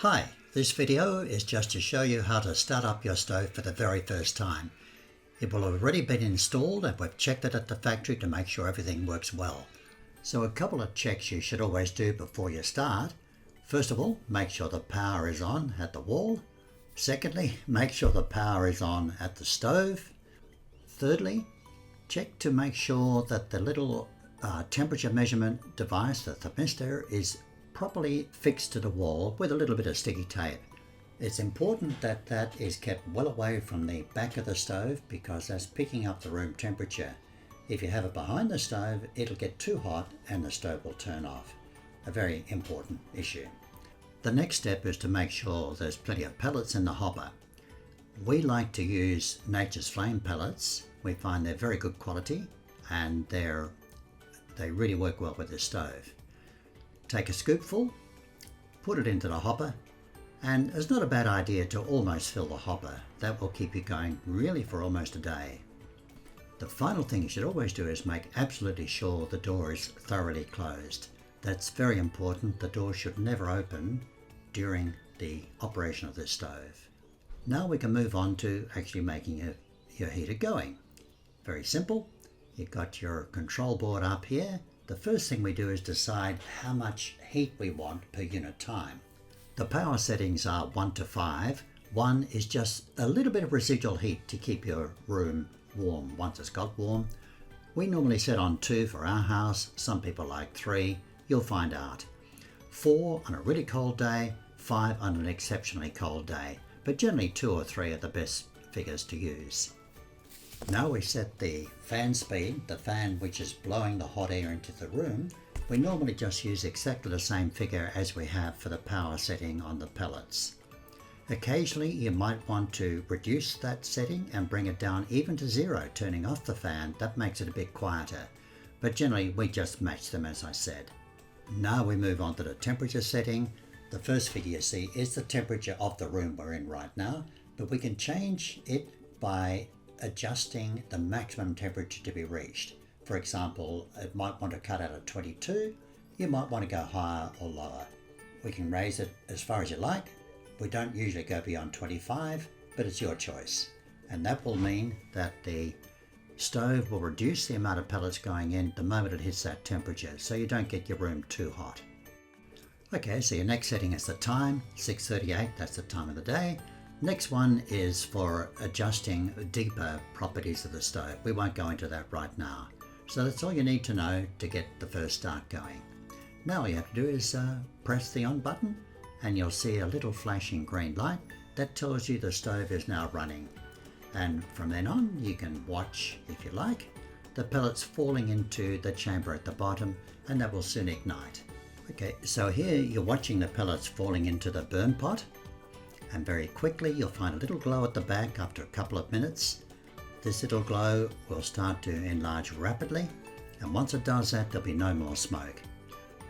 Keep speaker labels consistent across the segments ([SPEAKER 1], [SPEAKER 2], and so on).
[SPEAKER 1] Hi, this video is just to show you how to start up your stove for the very first time. It will have already been installed and we've checked it at the factory to make sure everything works well. So a couple of checks you should always do before you start. First of all, make sure the power is on at the wall. Secondly, make sure the power is on at the stove. Thirdly, check to make sure that the little temperature measurement device, the thermistor, is properly fixed to the wall with a little bit of sticky tape. It's important that that is kept well away from the back of the stove because that's picking up the room temperature. If you have it behind the stove, it'll get too hot and the stove will turn off. A very important issue. The next step is to make sure there's plenty of pellets in the hopper. We like to use Nature's Flame pellets. We find they're very good quality and they really work well with the stove. Take a scoopful, put it into the hopper, and it's not a bad idea to almost fill the hopper. That will keep you going really for almost a day. The final thing you should always do is make absolutely sure the door is thoroughly closed. That's very important. The door should never open during the operation of this stove. Now we can move on to actually making your heater going. Very simple. You've got your control board up here. The first thing we do is decide how much heat we want per unit time. The power settings are 1 to 5. 1 is just a little bit of residual heat to keep your room warm once it's got warm. We normally set on 2 for our house. Some people like 3. You'll find out. 4 on a really cold day, 5 on an exceptionally cold day. But generally 2 or 3 are the best figures to use. Now we set the fan speed, the fan which is blowing the hot air into the room. We normally just use exactly the same figure as we have for the power setting on the pellets. Occasionally you might want to reduce that setting and bring it down even to 0, turning off the fan. That makes it a bit quieter. But generally we just match them as I said. Now we move on to the temperature setting. The first figure you see is the temperature of the room we're in right now, but we can change it by adjusting the maximum temperature to be reached. For example, it might want to cut out at 22. You might want to go higher or lower. We can raise it as far as you like. We don't usually go beyond 25, but it's your choice. And that will mean that the stove will reduce the amount of pellets going in the moment it hits that temperature, so you don't get your room too hot. Okay, so your next setting is the time, 6:38, that's the time of the day. Next one is for adjusting deeper properties of the stove. We won't go into that right now. So that's all you need to know to get the first start going. Now all you have to do is press the on button and you'll see a little flashing green light that tells you the stove is now running. And from then on you can watch, if you like, the pellets falling into the chamber at the bottom, and that will soon ignite. Okay, so here you're watching the pellets falling into the burn pot. And very quickly you'll find a little glow at the back after a couple of minutes. This little glow will start to enlarge rapidly, and once it does that there'll be no more smoke.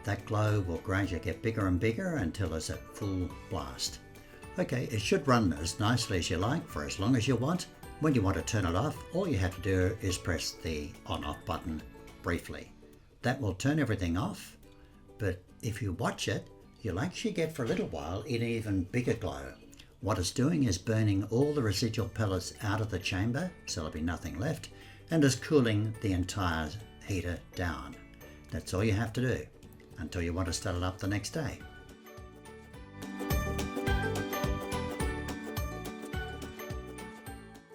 [SPEAKER 1] That glow will gradually get bigger and bigger until it's at full blast. Okay, it should run as nicely as you like for as long as you want. When you want to turn it off, all you have to do is press the on-off button briefly. That will turn everything off, but if you watch it, you'll actually get for a little while an even bigger glow. What it's doing is burning all the residual pellets out of the chamber, so there'll be nothing left, and is cooling the entire heater down. That's all you have to do until you want to start it up the next day.